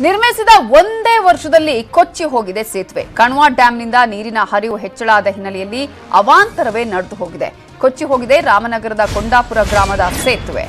ನಿರ್ಮಿಸಿದ ಒಂದೇ ವರ್ಷದಲ್ಲಿ ಕೊಚ್ಚಿ ಹೋಗಿದೆ ಸೇತುವೆ. ಕಣ್ವಾ ಡ್ಯಾಂನಿಂದ ನೀರಿನ ಹರಿವು ಹೆಚ್ಚಳದ ಹಿನ್ನೆಲೆಯಲ್ಲಿ ಅವಾಂತರವೇ ನಡೆದು ಹೋಗಿದೆ. ಕೊಚ್ಚಿ ಹೋಗಿದೆ ರಾಮನಗರದ ಕೊಂಡಾಪುರ ಗ್ರಾಮದ ಸೇತುವೆ.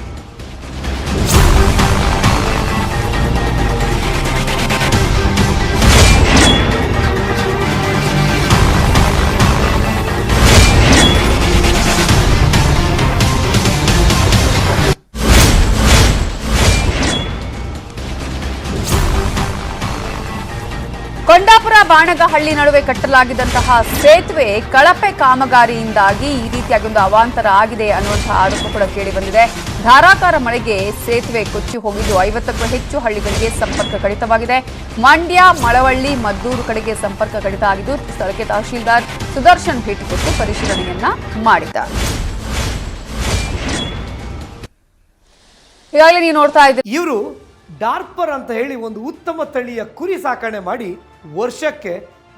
ಕೊಂಡಾಪುರ ಬಾಣಗಹಳ್ಳಿ ನಡುವೆ ಕಟ್ಟಲಾಗಿದ್ದಂತಹ ಸೇತುವೆ ಕಳಪೆ ಕಾಮಗಾರಿಯಿಂದಾಗಿ ಈ ರೀತಿಯಾಗಿ ಒಂದು ಅವಾಂತರ ಆಗಿದೆ ಅನ್ನುವಂತಹ ಆರೋಪ ಕೂಡ ಕೇಳಿ ಬಂದಿದೆ. ಧಾರಾಕಾರ ಮಳೆಗೆ ಸೇತುವೆ ಕೊಚ್ಚಿ ಹೋಗಿದ್ದು 50ಕ್ಕೂ ಹೆಚ್ಚು ಹಳ್ಳಿಗಳಿಗೆ ಸಂಪರ್ಕ ಕಡಿತವಾಗಿದೆ. ಮಂಡ್ಯ, ಮಳವಳ್ಳಿ, ಮದ್ದೂರು ಕಡೆಗೆ ಸಂಪರ್ಕ ಕಡಿತ ಆಗಿದ್ದು ಸ್ಥಳಕ್ಕೆ ತಹಶೀಲ್ದಾರ್ ಸುದರ್ಶನ್ ಭೇಟಿ ಕೊಟ್ಟು ಪರಿಶೀಲನೆಯನ್ನ ಮಾಡಿದ್ದಾರೆ. ಈಗಾಗಲೇ ನೀವು ನೋಡ್ತಾ ಇದ್ದೀರಿ, ಇವರು ಡಾರ್ಪರ್ ಅಂತ ಹೇಳಿ ಒಂದು ಉತ್ತಮ ತಳಿಯ ಕುರಿ ಸಾಕಣೆ ಮಾಡಿ ವರ್ಷಕ್ಕೆ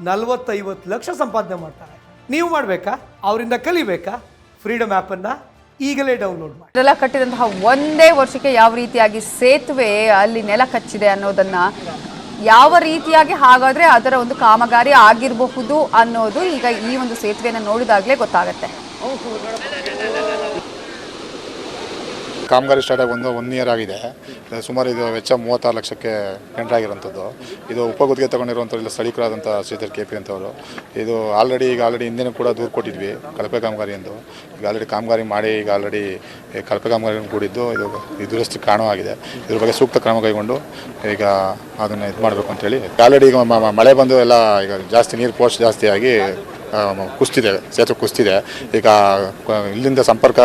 40-50 ಲಕ್ಷ ಸಂಪಾದನೆ ಮಾಡ್ತಾರೆ. ನೀವು ಮಾಡಬೇಕಾ? ಅವರಿಂದ ಕಲಿಬೇಕಾ? ಫ್ರೀಡಮ್ ಆ್ಯಪ್ ಅನ್ನ ಈಗಲೇ ಡೌನ್ಲೋಡ್ ಮಾಡಿ. ಇದೆಲ್ಲ ಕಟ್ಟಿದಂತಹ ಒಂದೇ ವರ್ಷಕ್ಕೆ ಯಾವ ರೀತಿಯಾಗಿ ಸೇತುವೆ ಅಲ್ಲಿ ನೆಲ ಕಚ್ಚಿದೆ ಅನ್ನೋದನ್ನ, ಯಾವ ರೀತಿಯಾಗಿ ಹಾಗಾದ್ರೆ ಅದರ ಒಂದು ಕಾಮಗಾರಿ ಆಗಿರಬಹುದು ಅನ್ನೋದು ಈಗ ಈ ಒಂದು ಸೇತುವೆಯನ್ನು ನೋಡಿದಾಗಲೇ ಗೊತ್ತಾಗುತ್ತೆ. ಕಾಮಗಾರಿ ಸ್ಟಾರ್ಟ್ ಆಗಿ ಒನ್ ಇಯರ್ ಆಗಿದೆ. ಸುಮಾರು ಇದು ವೆಚ್ಚ 36 ಲಕ್ಷಕ್ಕೆ ಟೆಂಡರ್ ಆಗಿರೋಂಥದ್ದು. ಇದು ಉಪಗುತ್ತಿಗೆ ತಗೊಂಡಿರುವಂಥ ಇಲ್ಲ ಸ್ಥಳೀಕರಾದಂಥ ಶ್ರೀಧರ್ KP ಅಂತವರು. ಇದು ಆಲ್ರೆಡಿ ಹಿಂದಿನ ಕೂಡ ದೂರು ಕೊಟ್ಟಿದ್ವಿ ಕಳಪೆ ಕಾಮಗಾರಿ ಎಂದು. ಈಗ ಆಲ್ರೆಡಿ ಕಾಮಗಾರಿ ಮಾಡಿ ಈಗ ಆಲ್ರೆಡಿ ಕಳಪೆ ಕಾಮಗಾರಿಯನ್ನು ಕೂಡಿದ್ದು ಇದು ದುರಸ್ತಿ ಕಾರಣವಾಗಿದೆ. ಇದ್ರ ಬಗ್ಗೆ ಸೂಕ್ತ ಕ್ರಮ ಕೈಗೊಂಡು ಈಗ ಅದನ್ನು ಇದು ಮಾಡಬೇಕು ಅಂತೇಳಿ. ಆಲ್ರೆಡಿ ಈಗ ಮಳೆ ಬಂದು ಎಲ್ಲ ಈಗ ಜಾಸ್ತಿ ನೀರು ಪೋಸ್ಟ್ ಜಾಸ್ತಿ ಆಗಿ ಕುಸ್ತಿದೆ, ಸೇತುವೆ ಕುಸ್ತಿದೆ. ಈಗ ಇಲ್ಲಿಂದ ಸಂಪರ್ಕ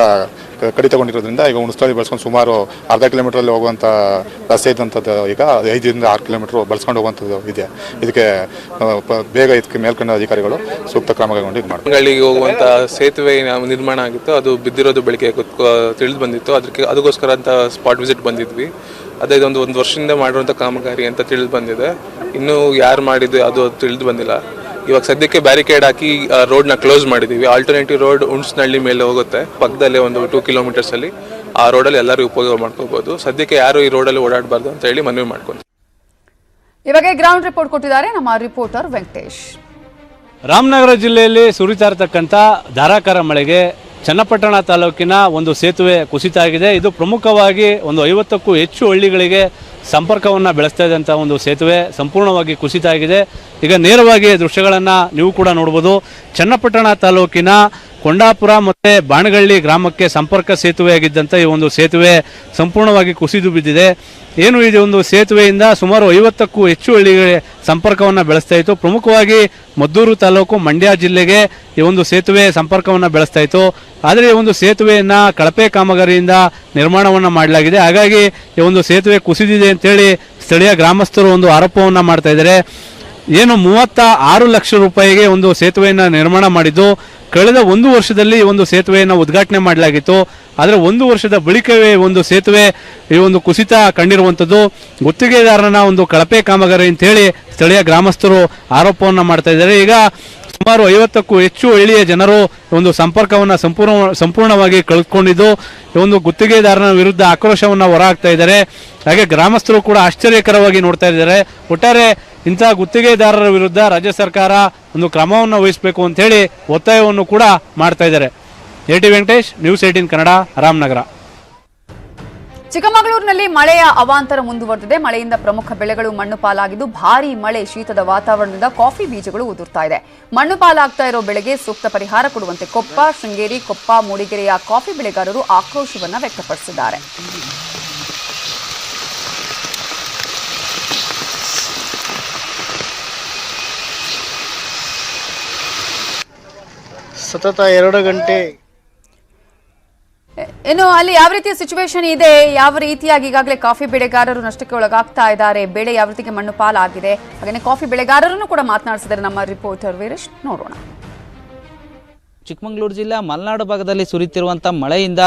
ಕಡಿತಗೊಂಡಿರೋದ್ರಿಂದ ಈಗ ಹುಣಸಳ್ಳಿ ಬಳಸ್ಕೊಂಡು ಸುಮಾರು ಅರ್ಧ ಕಿಲೋಮೀಟ್ರಲ್ಲಿ ಹೋಗುವಂಥ ರಸ್ತೆ ಇದ್ದಂಥದ್ದು ಈಗ 5ರಿಂದ 6 ಕಿಲೋಮೀಟ್ರ್ ಬಳಸ್ಕೊಂಡು ಹೋಗುವಂಥದ್ದು ಇದೆ. ಇದಕ್ಕೆ ಬೇಗ ಇದಕ್ಕೆ ಮೇಲ್ಕಂಡ ಅಧಿಕಾರಿಗಳು ಸೂಕ್ತ ಕ್ರಮ ಕೈಗೊಂಡು ಇದು ಮಾಡ್ತಾರೆ. ಹಳ್ಳಿಗೆ ಹೋಗುವಂಥ ಸೇತುವೆ ನಿರ್ಮಾಣ ಆಗಿತ್ತು, ಅದು ಬಿದ್ದಿರೋದು ಬೆಳಗ್ಗೆ ತಿಳಿದು ಬಂದಿತ್ತು. ಅದಕ್ಕೋಸ್ಕರ ಅಂತ ಸ್ಪಾಟ್ ವಿಸಿಟ್ ಬಂದಿದ್ವಿ. ಅದೇ ಒಂದು ವರ್ಷದಿಂದ ಮಾಡಿರುವಂಥ ಕಾಮಗಾರಿ ಅಂತ ತಿಳಿದು ಬಂದಿದೆ. ಇನ್ನೂ ಯಾರು ಮಾಡಿದ್ದು ಅದು ತಿಳಿದು ಬಂದಿಲ್ಲ. ಇವಾಗ ಸದ್ಯಕ್ಕೆ ಬ್ಯಾರಿಕೇಡ್ ಹಾಕಿ ರೋಡ್ನ ಕ್ಲೋಸ್ ಮಾಡಿದ್ದೀವಿ. ಆಲ್ಟರ್ನೇಟಿವ್ ರೋಡ್ ಹುಣಸನಹಳ್ಳಿ ಮೇಲೆ ಹೋಗುತ್ತೆ, ಪಕ್ಕದಲ್ಲೇ ಒಂದು 2 ಕಿಲೋಮೀಟರ್ಸಲ್ಲಿ. ಆ ರೋಡಲ್ಲಿ ಎಲ್ಲರೂ ಉಪಯೋಗ ಮಾಡ್ಕೋಬಹುದು. ಸದ್ಯಕ್ಕೆ ಯಾರು ಈ ರೋಡಲ್ಲಿ ಓಡಾಡಬಾರ್ದು ಅಂತ ಹೇಳಿ ಮನವಿ ಮಾಡ್ಕೊಂಡು ಇವಾಗ ಗ್ರೌಂಡ್ ರಿಪೋರ್ಟ್ ಕೊಟ್ಟಿದ್ದಾರೆ ನಮ್ಮ ರಿಪೋರ್ಟರ್ ವೆಂಕಟೇಶ್. ರಾಮನಗರ ಜಿಲ್ಲೆಯಲ್ಲಿ ಸುರಿತಾ ಇರತಕ್ಕಂಥ ಧಾರಾಕಾರ ಮಳೆಗೆ ಚನ್ನಪಟ್ಟಣ ತಾಲೂಕಿನ ಒಂದು ಸೇತುವೆ ಕುಸಿತ ಆಗಿದೆ. ಇದು ಪ್ರಮುಖವಾಗಿ ಒಂದು 50ಕ್ಕೂ ಹೆಚ್ಚು ಹಳ್ಳಿಗಳಿಗೆ ಸಂಪರ್ಕವನ್ನು ಬೆಳೆಸ್ತಾ ಇದ್ದಂಥ ಒಂದು ಸೇತುವೆ ಸಂಪೂರ್ಣವಾಗಿ ಕುಸಿತ ಆಗಿದೆ. ಈಗ ನೇರವಾಗಿ ದೃಶ್ಯಗಳನ್ನು ನೀವು ಕೂಡ ನೋಡ್ಬೋದು. ಚನ್ನಪಟ್ಟಣ ತಾಲೂಕಿನ ಕೊಂಡಾಪುರ ಮತ್ತು ಬಾಣಗಳ್ಳಿ ಗ್ರಾಮಕ್ಕೆ ಸಂಪರ್ಕ ಸೇತುವೆಯಾಗಿದ್ದಂಥ ಈ ಒಂದು ಸೇತುವೆ ಸಂಪೂರ್ಣವಾಗಿ ಕುಸಿದು ಬಿದ್ದಿದೆ. ಏನು ಇದು ಒಂದು ಸೇತುವೆಯಿಂದ ಸುಮಾರು 50ಕ್ಕೂ ಹೆಚ್ಚು ಹಳ್ಳಿಗಳಿಗೆ ಸಂಪರ್ಕವನ್ನು ಬೆಳೆಸ್ತಾ ಇತ್ತು. ಪ್ರಮುಖವಾಗಿ ಮದ್ದೂರು ತಾಲೂಕು, ಮಂಡ್ಯ ಜಿಲ್ಲೆಗೆ ಈ ಒಂದು ಸೇತುವೆ ಸಂಪರ್ಕವನ್ನು ಬೆಳೆಸ್ತಾ ಇತ್ತು. ಆದರೆ ಈ ಒಂದು ಸೇತುವೆಯನ್ನು ಕಳಪೆ ಕಾಮಗಾರಿಯಿಂದ ನಿರ್ಮಾಣವನ್ನು ಮಾಡಲಾಗಿದೆ. ಹಾಗಾಗಿ ಈ ಒಂದು ಸೇತುವೆ ಕುಸಿದಿದೆ ಅಂತೇಳಿ ಸ್ಥಳೀಯ ಗ್ರಾಮಸ್ಥರು ಒಂದು ಆರೋಪವನ್ನು ಮಾಡ್ತಾ ಇದ್ದಾರೆ. ಏನು 36 ಲಕ್ಷ ರೂಪಾಯಿಗೆ ಒಂದು ಸೇತುವೆಯನ್ನು ನಿರ್ಮಾಣ ಮಾಡಿದ್ದು, ಕಳೆದ 1 ವರ್ಷದಲ್ಲಿ ಈ ಒಂದು ಸೇತುವೆಯನ್ನು ಉದ್ಘಾಟನೆ ಮಾಡಲಾಗಿತ್ತು. ಆದರೆ 1 ವರ್ಷದ ಬಳಿಕವೇ ಒಂದು ಸೇತುವೆ ಈ ಒಂದು ಕುಸಿತ ಕಂಡಿರುವಂಥದ್ದು ಗುತ್ತಿಗೆದಾರನ ಒಂದು ಕಳಪೆ ಕಾಮಗಾರಿ ಅಂತೇಳಿ ಸ್ಥಳೀಯ ಗ್ರಾಮಸ್ಥರು ಆರೋಪವನ್ನು ಮಾಡ್ತಾ ಇದ್ದಾರೆ. ಈಗ ಸುಮಾರು 50ಕ್ಕೂ ಹೆಚ್ಚು ಹಳ್ಳಿಯ ಜನರು ಒಂದು ಸಂಪರ್ಕವನ್ನು ಸಂಪೂರ್ಣವಾಗಿ ಕಳೆದುಕೊಂಡಿದ್ದು ಒಂದು ಗುತ್ತಿಗೆದಾರನ ವಿರುದ್ಧ ಆಕ್ರೋಶವನ್ನು ಹೊರಹಾಕ್ತಾ ಇದ್ದಾರೆ. ಹಾಗೆ ಗ್ರಾಮಸ್ಥರು ಕೂಡ ಆಶ್ಚರ್ಯಕರವಾಗಿ ನೋಡ್ತಾ ಇದ್ದಾರೆ. ಒಟ್ಟಾರೆ ಇಂತಹ ಗುತ್ತಿಗೆದಾರರ ವಿರುದ್ಧ ರಾಜ್ಯ ಸರ್ಕಾರ ಒಂದು ಕ್ರಮವನ್ನು ವಹಿಸಬೇಕು ಅಂತ ಹೇಳಿ ಒತ್ತಾಯವನ್ನು ಕೂಡ ಮಾಡ್ತಾ ಇದ್ದಾರೆ. AT Venkatesh, news 18 Kannada, Ramanagara. ಚಿಕ್ಕಮಗಳೂರಿನಲ್ಲಿ ಮಳೆಯ ಅವಾಂತರ ಮುಂದುವರೆದಿದೆ. ಮಳೆಯಿಂದ ಪ್ರಮುಖ ಬೆಳೆಗಳು ಮಣ್ಣು ಪಾಲಾಗಿದ್ದು, ಭಾರೀ ಮಳೆ, ಶೀತದ ವಾತಾವರಣದಿಂದ ಕಾಫಿ ಬೀಜಗಳು ಉದುರ್ತಾ ಇದೆ. ಮಣ್ಣು ಪಾಲಾಗ್ತಾ ಇರೋ ಬೆಳೆಗೆ ಸೂಕ್ತ ಪರಿಹಾರ ಕೊಡುವಂತೆ ಕೊಪ್ಪ, ಶೃಂಗೇರಿ, ಕೊಪ್ಪ, ಮೂಡಿಗೆರೆಯ ಕಾಫಿ ಬೆಳೆಗಾರರು ಆಕ್ರೋಶವನ್ನು ವ್ಯಕ್ತಪಡಿಸಿದ್ದಾರೆ. ಸತತ 2 ಗಂಟೆ ಇನ್ನು ಅಲ್ಲಿ ಯಾವ ರೀತಿಯ ಸಿಚುವೇಶನ್ ಇದೆ, ಯಾವ ರೀತಿಯಾಗಿ ಈಗಾಗಲೇ ಕಾಫಿ ಬೆಳೆಗಾರರು ನಷ್ಟಕ್ಕೆ ಒಳಗಾಗ್ತಾ ಇದ್ದಾರೆ, ಬೆಳೆ ಯಾವ ರೀತಿಗೆ ಮಣ್ಣು ಪಾಲಾಗಿದೆ, ಹಾಗೆ ಕಾಫಿ ಬೆಳೆಗಾರರನ್ನು ಕೂಡ ಮಾತನಾಡಿಸಿದ್ದಾರೆ ನಮ್ಮ ರಿಪೋರ್ಟರ್ ವೀರೇಶ್. ನೋಡೋಣ. ಚಿಕ್ಕಮಗಳೂರು ಜಿಲ್ಲೆ ಮಲೆನಾಡು ಭಾಗದಲ್ಲಿ ಸುರಿತಿರುವಂಥ ಮಳೆಯಿಂದ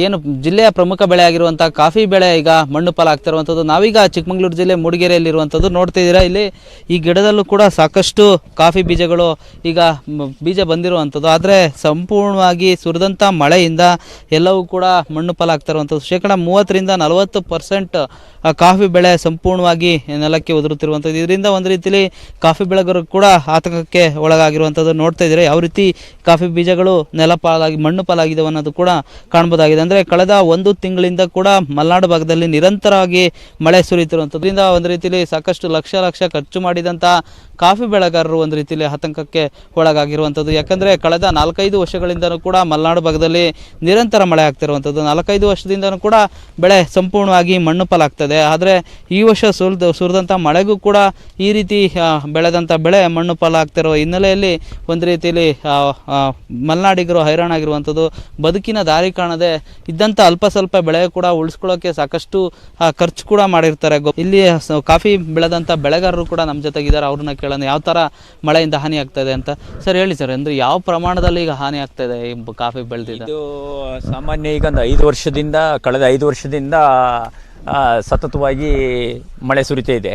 ಏನು ಜಿಲ್ಲೆಯ ಪ್ರಮುಖ ಬೆಳೆ ಆಗಿರುವಂಥ ಕಾಫಿ ಬೆಳೆ ಈಗ ಮಣ್ಣು ಪಾಲಾಗ್ತಿರುವಂಥದ್ದು. ನಾವೀಗ ಚಿಕ್ಕಮಗಳೂರು ಜಿಲ್ಲೆ ಮೂಡಿಗೆರೆಯಲ್ಲಿರುವಂಥದ್ದು ನೋಡ್ತಾ ಇದ್ದೀರಾ. ಇಲ್ಲಿ ಈ ಗಿಡದಲ್ಲೂ ಕೂಡ ಸಾಕಷ್ಟು ಕಾಫಿ ಬೀಜಗಳು ಈಗ ಬೀಜ ಬಂದಿರುವಂಥದ್ದು. ಆದರೆ ಸಂಪೂರ್ಣವಾಗಿ ಸುರಿದಂಥ ಮಳೆಯಿಂದ ಎಲ್ಲವೂ ಕೂಡ ಮಣ್ಣು ಪಾಲಾಗ್ತಿರುವಂಥದ್ದು. 30-40% ಕಾಫಿ ಬೆಳೆ ಸಂಪೂರ್ಣವಾಗಿ ನೆಲಕ್ಕೆ ಉದುರುತ್ತಿರುವಂಥದ್ದು. ಇದರಿಂದ ಒಂದು ರೀತಿಯಲ್ಲಿ ಕಾಫಿ ಬೆಳೆಗಾರರು ಕೂಡ ಆತಂಕಕ್ಕೆ ಒಳಗಾಗಿರುವಂಥದ್ದು ನೋಡ್ತಾ ಇದ್ದಾರೆ. ಯಾವ ರೀತಿ ಕಾಫಿ ಬೀಜಗಳು ಮಣ್ಣು ಪಾಲಾಗಿದೆ ಅನ್ನೋದು ಕೂಡ ಕಾಣ್ಬೋದಾಗಿದೆ. ಅಂದರೆ ಕಳೆದ 1 ತಿಂಗಳಿಂದ ಕೂಡ ಮಲೆನಾಡು ಭಾಗದಲ್ಲಿ ನಿರಂತರವಾಗಿ ಮಳೆ ಸುರಿಯುತ್ತಿರುವಂಥದ್ದು. ಇದರಿಂದ ಒಂದು ರೀತಿಯಲ್ಲಿ ಸಾಕಷ್ಟು ಲಕ್ಷ ಖರ್ಚು ಮಾಡಿದಂಥ ಕಾಫಿ ಬೆಳೆಗಾರರು ಒಂದು ರೀತಿಯಲ್ಲಿ ಆತಂಕಕ್ಕೆ ಒಳಗಾಗಿರುವಂಥದ್ದು. ಯಾಕಂದರೆ ಕಳೆದ 4-5 ವರ್ಷಗಳಿಂದಲೂ ಕೂಡ ಮಲೆನಾಡು ಭಾಗದಲ್ಲಿ ನಿರಂತರ ಮಳೆ ಆಗ್ತಿರುವಂಥದ್ದು. 4-5 ವರ್ಷದಿಂದಲೂ ಕೂಡ ಬೆಳೆ ಸಂಪೂರ್ಣವಾಗಿ ಮಣ್ಣು ಪಾಲಾಗ್ತದೆ. ಆದರೆ ಈ ವರ್ಷ ಸುರಿದಂಥ ಮಳೆಗೂ ಕೂಡ ಈ ರೀತಿ ಬೆಳೆದಂಥ ಬೆಳೆ ಮಣ್ಣು ಪಾಲಾಗ್ತಿರೋ ಹಿನ್ನೆಲೆಯಲ್ಲಿ ಒಂದು ರೀತಿಯಲ್ಲಿ ಮಲೆನಾಡಿಗರು ಹೈರಾಣಾಗಿರುವಂಥದ್ದು. ಬದುಕಿನ ದಾರಿ ಕಾಣದೆ ಇದ್ದಂಥ ಅಲ್ಪ ಸ್ವಲ್ಪ ಬೆಳೆ ಕೂಡ ಉಳಿಸ್ಕೊಳ್ಳೋಕ್ಕೆ ಸಾಕಷ್ಟು ಖರ್ಚು ಕೂಡ ಮಾಡಿರ್ತಾರೆ. ಇಲ್ಲಿ ಕಾಫಿ ಬೆಳೆದಂಥ ಬೆಳೆಗಾರರು ಕೂಡ ನಮ್ಮ ಜೊತೆಗಿದ್ದಾರೆ. ಅವ್ರನ್ನ ಕೇಳೋಣ ಯಾವ ಥರ ಮಳೆಯಿಂದ ಹಾನಿ ಆಗ್ತದೆ ಅಂತ. ಸರ್ ಹೇಳಿ ಸರ್, ಅಂದರೆ ಯಾವ ಪ್ರಮಾಣದಲ್ಲಿ ಈಗ ಹಾನಿ ಆಗ್ತದೆ ಈ ಕಾಫಿ ಬೆಳೆದಿದೆ? ಇದು ಸಾಮಾನ್ಯ ಈಗ ಒಂದು 5 ವರ್ಷದಿಂದ ಕಳೆದ 5 ವರ್ಷದಿಂದ ಸತತವಾಗಿ ಮಳೆ ಸುರಿತಾ ಇದೆ.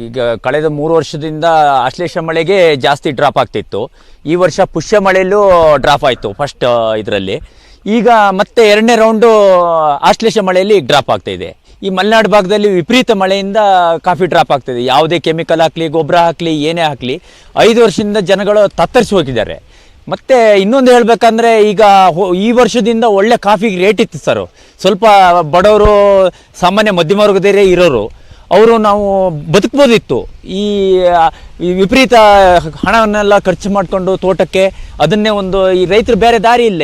ಈಗ ಕಳೆದ 3 ವರ್ಷದಿಂದ ಆಶ್ಲೇಷ ಮಳೆಗೆ ಜಾಸ್ತಿ ಡ್ರಾಪ್ ಆಗ್ತಿತ್ತು. ಈ ವರ್ಷ ಪುಷ್ಯ ಮಳೆಯಲ್ಲೂ ಡ್ರಾಪ್ ಆಯಿತು ಫಸ್ಟ್ ಇದರಲ್ಲಿ. ಈಗ ಮತ್ತೆ 2ನೇ ರೌಂಡು ಆಶ್ಲೇಷ ಮಳೆಯಲ್ಲಿ ಡ್ರಾಪ್ ಆಗ್ತಾ ಇದೆ. ಈ ಮಲೆನಾಡು ಭಾಗದಲ್ಲಿ ವಿಪರೀತ ಮಳೆಯಿಂದ ಕಾಫಿ ಡ್ರಾಪ್ ಆಗ್ತಾಯಿದೆ. ಯಾವುದೇ ಕೆಮಿಕಲ್ ಹಾಕಲಿ, ಗೊಬ್ಬರ ಹಾಕಲಿ, ಏನೇ ಹಾಕಲಿ 5 ವರ್ಷದಿಂದ ಜನಗಳು ತತ್ತರಿಸಿ ಹೋಗಿದ್ದಾರೆ. ಮತ್ತು ಇನ್ನೊಂದು ಹೇಳಬೇಕಂದ್ರೆ ಈಗ ಈ ವರ್ಷದಿಂದ ಒಳ್ಳೆ ಕಾಫಿಗೆ ರೇಟ್ ಇತ್ತು ಸರ್. ಸ್ವಲ್ಪ ಬಡವರು ಸಾಮಾನ್ಯ ಮಧ್ಯಮ ವರ್ಗದವರೇ ಇರೋರು ಅವರು ನಾವು ಬದುಕ್ಬೋದಿತ್ತು. ಈ ವಿಪರೀತ ಹಣವನ್ನೆಲ್ಲ ಖರ್ಚು ಮಾಡಿಕೊಂಡು ತೋಟಕ್ಕೆ ಅದನ್ನೇ ಈ ರೈತರು ಬೇರೆ ದಾರಿ ಇಲ್ಲ.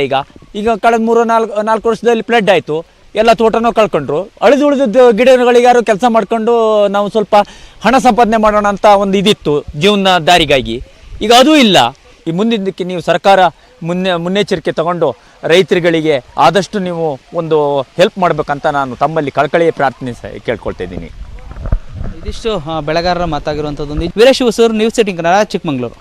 ಈಗ ಕಳೆದ 3-4 ವರ್ಷದಲ್ಲಿ ಫ್ಲಡ್ ಆಯಿತು, ಎಲ್ಲ ತೋಟನೂ ಕಳ್ಕೊಂಡ್ರು. ಉಳಿದ ಗಿಡಗಳಿಗೆ ಯಾರು ಕೆಲಸ ಮಾಡ್ಕೊಂಡು ನಾವು ಸ್ವಲ್ಪ ಹಣ ಸಂಪಾದನೆ ಮಾಡೋಣ ಅಂತ ಒಂದು ಇದಿತ್ತು ಜೀವನ ದಾರಿಗಾಗಿ. ಈಗ ಅದೂ ಇಲ್ಲ. ಈ ಮುಂದಿನದಕ್ಕೆ ನೀವು ಸರ್ಕಾರ ಮುನ್ನೆಚ್ಚರಿಕೆ ತಗೊಂಡು ರೈತರುಗಳಿಗೆ ಆದಷ್ಟು ನೀವು ಒಂದು ಹೆಲ್ಪ್ ಮಾಡಬೇಕಂತ ನಾನು ತಮ್ಮಲ್ಲಿ ಕಳಕಳಿಯ ಪ್ರಾರ್ಥನೆ ಕೇಳ್ಕೊಳ್ತಾ ಇದ್ದೀನಿ. ಇದಿಷ್ಟು ಬೆಳೆಗಾರರ ಮಾತಾಗಿರುವಂಥದ್ದು. ವೀರೇಶ್ ಹೊಸೂರು, ನ್ಯೂಸ್ 18 ಕನ್ನಡ, ಚಿಕ್ಕಮಗಳೂರು.